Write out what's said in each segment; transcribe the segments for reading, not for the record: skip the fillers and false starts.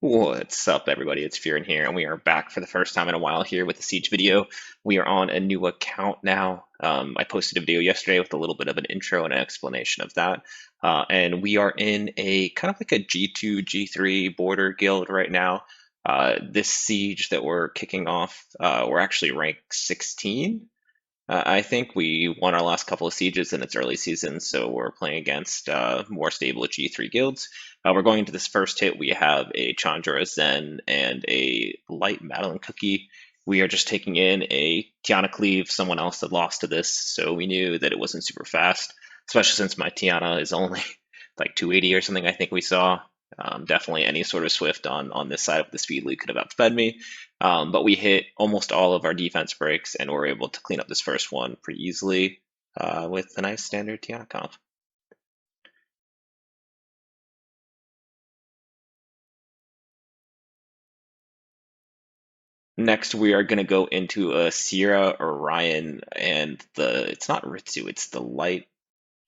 What's up, everybody? It's Fearin here, and we are back for the first time in a while here with the Siege video. We are on a new account now. I posted a video yesterday with a little bit of an intro and an explanation of that. And we are in a kind of like a G2, G3 border guild right now. This Siege that we're kicking off, we're actually ranked 16. I think we won our last couple of sieges in its early season, so we're playing against more stable G3 guilds. We're going into this first hit. We have a Chandra, a Zen, and a light Madeline cookie. We are just taking in a Tiana cleave. Someone else had lost to this, so we knew that it wasn't super fast, especially since my Tiana is only like 280 or something, I think we saw. Definitely any sort of Swift on this side of the speed lead could have outsped me. But we hit almost all of our defense breaks and were able to clean up this first one pretty easily with a nice standard Tiana comp. Next, we are going to go into a Sierra Orion, and it's not Ritsu, it's the light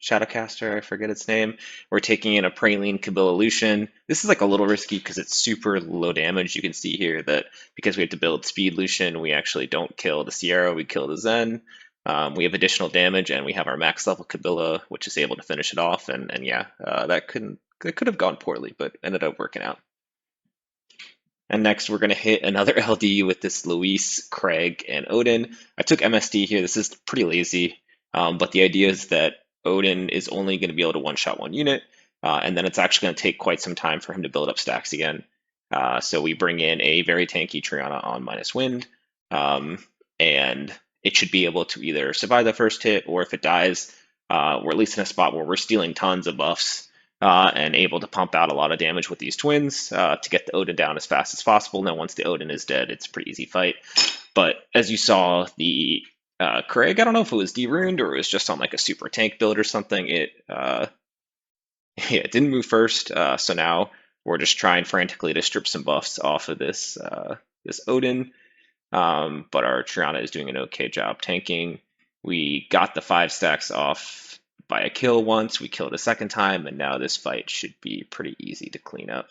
Shadowcaster, I forget its name. We're taking in a Praline Kabila Lucian. This is like a little risky because it's super low damage. You can see here that because we have to build Speed Lucian, we actually don't kill the Sierra, we kill the Zen. We have additional damage, and we have our max level Kabila, which is able to finish it off. And yeah, that could have gone poorly, but ended up working out. And next, we're going to hit another LD with this Luis, Craig, and Odin. I took MSD here. This is pretty lazy, but the idea is that Odin is only going to be able to one-shot one unit, and then it's actually going to take quite some time for him to build up stacks again. So we bring in a very tanky Triana on minus wind, and it should be able to either survive the first hit, or if it dies, we're at least in a spot where we're stealing tons of buffs and able to pump out a lot of damage with these twins to get the Odin down as fast as possible. Now, once the Odin is dead, it's a pretty easy fight. But as you saw, the Craig, I don't know if it was deruned or it was just on like a super tank build or something. Yeah, it didn't move first, so now we're just trying frantically to strip some buffs off of this Odin. But our Triana is doing an okay job tanking. We got the 5 stacks off by a kill once, we killed a second time, and now this fight should be pretty easy to clean up.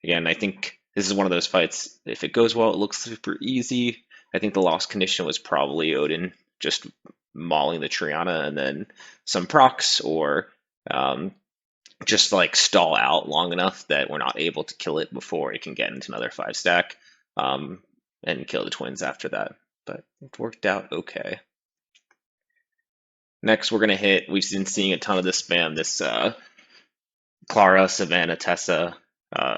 Again, I think this is one of those fights, if it goes well, it looks super easy. I think the loss condition was probably Odin just mauling the Triana and then some procs, or just like stall out long enough that we're not able to kill it before it can get into another 5 stack and kill the twins after that. But it worked out okay. Next, we're going to hit, we've been seeing a ton of this spam, this Clara, Savannah, Tessa.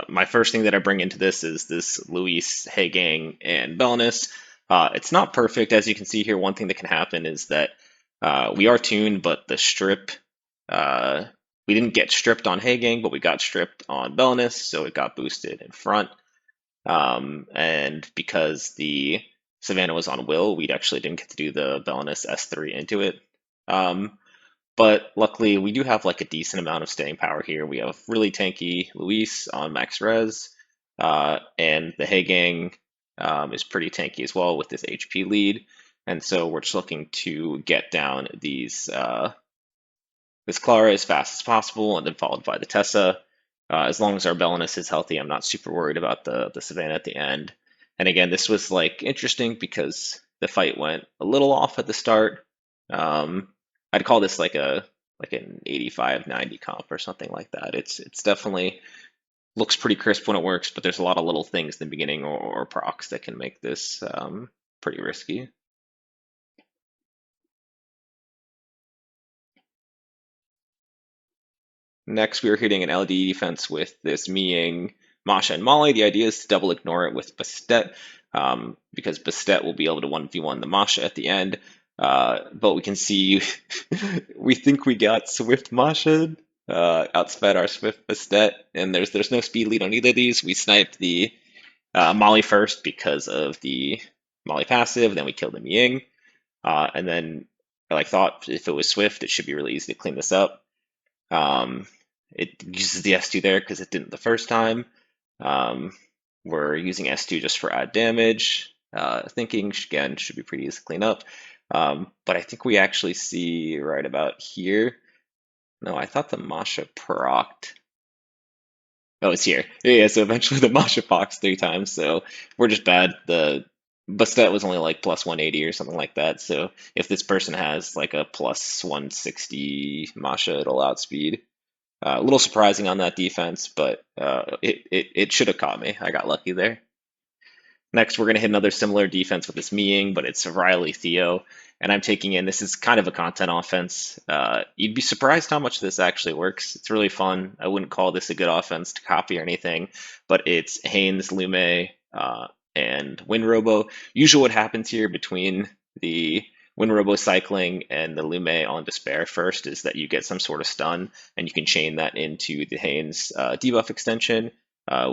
My first thing that I bring into this is this Luis, Hey Gang, and Belnus. It's not perfect. As you can see here, one thing that can happen is that we are tuned, but the strip, we didn't get stripped on Hey Gang, but we got stripped on Belnus, so it got boosted in front. And because the Savannah was on Will, we actually didn't get to do the Belnus S3 into it. But luckily, we do have like a decent amount of staying power here. We have really tanky Luis on max res, and the Hey Gang is pretty tanky as well with this HP lead. And so we're just looking to get down these this Clara as fast as possible, and then followed by the Tessa. As long as our Belinus is healthy, I'm not super worried about the Savannah at the end. And again, this was like interesting because the fight went a little off at the start. I'd call this like an 85-90 comp or something like that. It's definitely looks pretty crisp when it works, but there's a lot of little things in the beginning or procs that can make this pretty risky. Next, we are hitting an LD defense with this Miying, Masha, and Molly. The idea is to double ignore it with Bastet, because Bastet will be able to 1v1 the Masha at the end. But we can see, we think we got Swift Masha, outsped our Swift Bastet, and there's no speed lead on either of these. We sniped the Molly first because of the Molly passive, then we killed the Miying, and then I like thought if it was Swift, it should be really easy to clean this up. It uses the S2 there because it didn't the first time. We're using S2 just for add damage. Thinking, again, should be pretty easy to clean up. But I think we actually see right about here. No, I thought the Masha procced. Oh, it's here. Yeah, so eventually the Masha Fox 3 times, so we're just bad. The Bastet was only like plus 180 or something like that, so if this person has like a plus 160 Masha, it'll outspeed. A little surprising on that defense, but it should have caught me. I got lucky there. Next, we're going to hit another similar defense with this Meeing, but it's Riley Theo. And I'm taking in, this is kind of a content offense. You'd be surprised how much this actually works. It's really fun. I wouldn't call this a good offense to copy or anything, but it's Haynes, Lume, and Winrobo. Usually what happens here between the Winrobo cycling and the Lume on Despair first is that you get some sort of stun, and you can chain that into the Haynes debuff extension.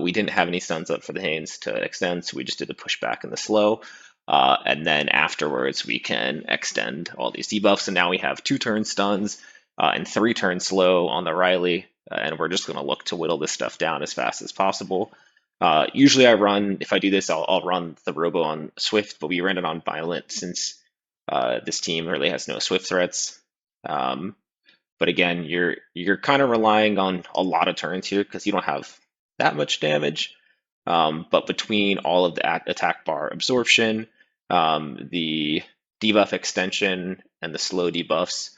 We didn't have any stuns up for the Haynes to extend, so we just did the pushback and the slow. And then afterwards, we can extend all these debuffs. And now we have 2-turn stuns and 3-turn slow on the Riley. And we're just going to look to whittle this stuff down as fast as possible. Usually I run, if I do this, I'll run the Robo on Swift, but we ran it on Violent since this team really has no Swift threats. But again, you're kind of relying on a lot of turns here because you don't have that much damage. But between all of the attack bar absorption, the debuff extension, and the slow debuffs,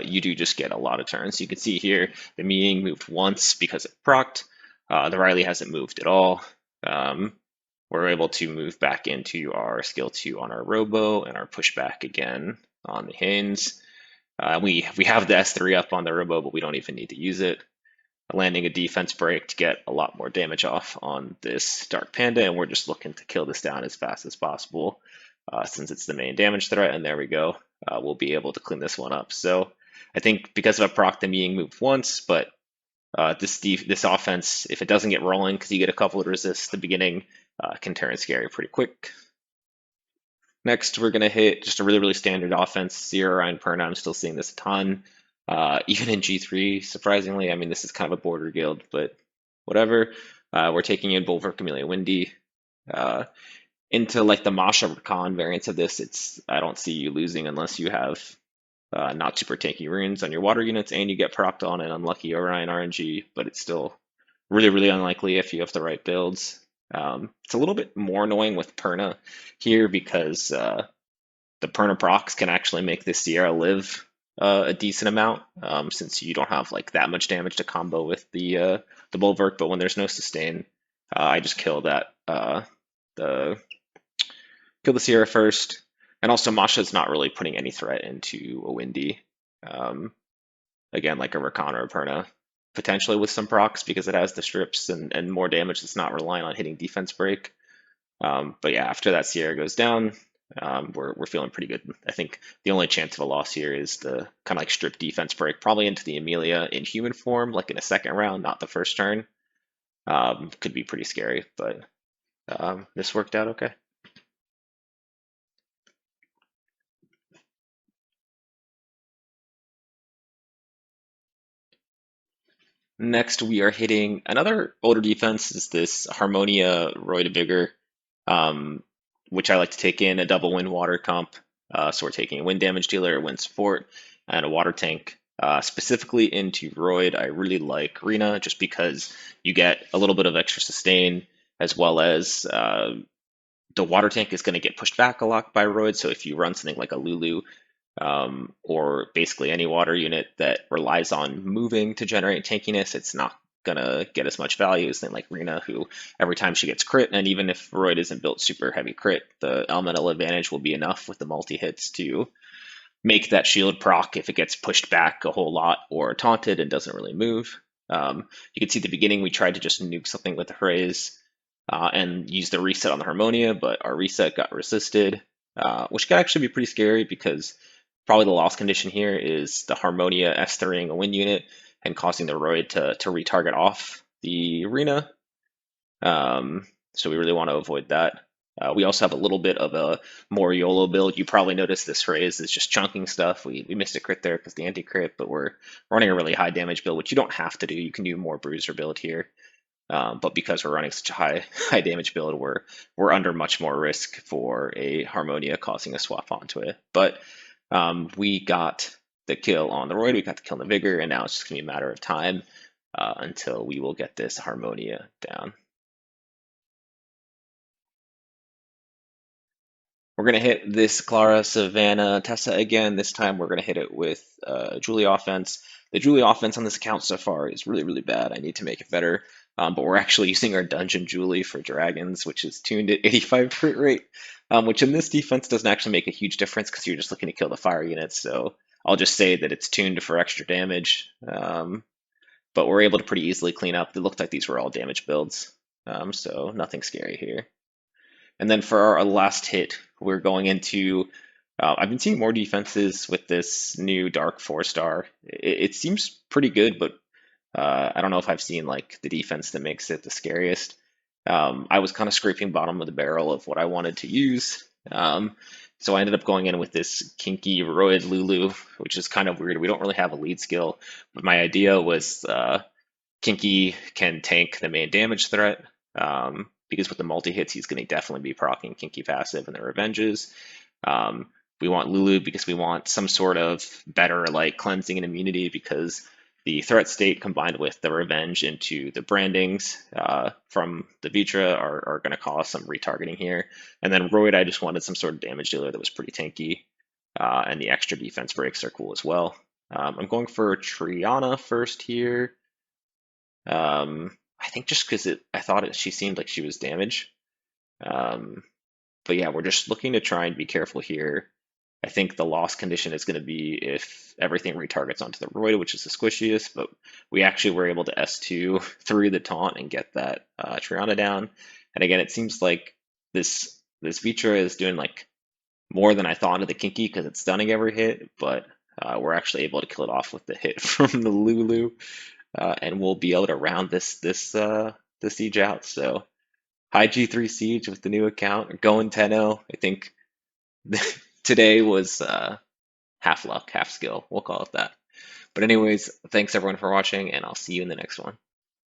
you do just get a lot of turns. You can see here the Meeting moved once because it procced. The Riley hasn't moved at all. We're able to move back into our skill 2 on our Robo and our pushback again on the Haynes. We have the S3 up on the Robo, but we don't even need to use it. Landing a defense break to get a lot more damage off on this Dark Panda, and we're just looking to kill this down as fast as possible since it's the main damage threat, and there we go. We'll be able to clean this one up. So I think because of a proc, the Meeting moved once, but this offense, if it doesn't get rolling because you get a couple of resists at the beginning, can turn scary pretty quick. Next, we're going to hit just a really, really standard offense. Zero Orion Perna, I'm still seeing this a ton. Even in G3, surprisingly, I mean, this is kind of a border guild, but whatever. We're taking in Bulwark, Camellia, Windy. Into like the Masha Rakan variants of this, I don't see you losing unless you have not super tanky runes on your water units and you get procced on an unlucky Orion RNG, but it's still really, really unlikely if you have the right builds. It's a little bit more annoying with Perna here because the Perna procs can actually make this Sierra live a decent amount since you don't have like that much damage to combo with the Bulwark, but when there's no sustain, I just kill the Sierra first. And also Masha's not really putting any threat into a Windy. Again, like a Rakan or a Perna, potentially with some procs because it has the strips and more damage that's not relying on hitting defense break. But yeah, after that Sierra goes down, we're feeling pretty good. I think the only chance of a loss here is the kind of like strip defense break, probably into the Amelia in human form, like in a second round, not the first turn. Could be pretty scary, but this worked out okay. Next, we are hitting another older defense. Is this Harmonia Roy Vigor, which I like to take in a double wind water comp. So we're taking a wind damage dealer, a wind support, and a water tank. Specifically into Royd, I really like Rena just because you get a little bit of extra sustain as well as the water tank is going to get pushed back a lot by Royd. So if you run something like a Lulu or basically any water unit that relies on moving to generate tankiness, it's not gonna get as much value as something like Rena, who every time she gets crit, and even if Royd isn't built super heavy crit, the elemental advantage will be enough with the multi-hits to make that shield proc if it gets pushed back a whole lot or taunted and doesn't really move. You can see at the beginning we tried to just nuke something with the Hraze and use the reset on the Harmonia, but our reset got resisted, which could actually be pretty scary because probably the loss condition here is the Harmonia S3ing a wind unit and causing the Royd to retarget off the arena. So we really want to avoid that. We also have a little bit of a more YOLO build. You probably noticed this Phrase is just chunking stuff. We missed a crit there because the anti-crit, but we're running a really high damage build, which you don't have to do. You can do more bruiser build here. But because we're running such a high damage build, we're under much more risk for a Harmonia causing a swap onto it. But we got the kill on the Royd, we got the kill on the Vigor, and now it's just gonna be a matter of time. until we will get this Harmonia down. We're going to hit this Clara, Savannah, Tessa again. This time we're going to hit it with Julie offense. The Julie offense on this account so far is really, really bad. I need to make it better. But we're actually using our Dungeon Julie for Dragons, which is tuned at 85 crit rate, which in this defense doesn't actually make a huge difference because you're just looking to kill the fire units. So I'll just say that it's tuned for extra damage. But we're able to pretty easily clean up. It looked like these were all damage builds, so nothing scary here. And then for our last hit, we're going into. I've been seeing more defenses with this new Dark 4-star. It seems pretty good, but I don't know if I've seen like the defense that makes it the scariest. I was kind of scraping bottom of the barrel of what I wanted to use. So I ended up going in with this Kinky Roid Lulu, which is kind of weird. We don't really have a lead skill, but my idea was Kinky can tank the main damage threat, because with the multi-hits, he's going to definitely be proccing Kinky passive and the revenges. We want Lulu because we want some sort of better like cleansing and immunity because the threat state combined with the revenge into the brandings from the Vitra are going to cause some retargeting here. And then Roid, I just wanted some sort of damage dealer that was pretty tanky, and the extra defense breaks are cool as well. I'm going for Triana first here. I think just because I thought she seemed like she was damage. But yeah, we're just looking to try and be careful here. I think the loss condition is going to be if everything retargets onto the Roid, which is the squishiest, but we actually were able to S2 through the taunt and get that Triana down. And again, it seems like this Vitra is doing like more than I thought of the Kinky because it's stunning every hit, but we're actually able to kill it off with the hit from the Lulu, and we'll be able to round the siege out. So high G3 siege with the new account, going 10-0. I think today was half luck, half skill. We'll call it that. But anyways, thanks everyone for watching, and I'll see you in the next one.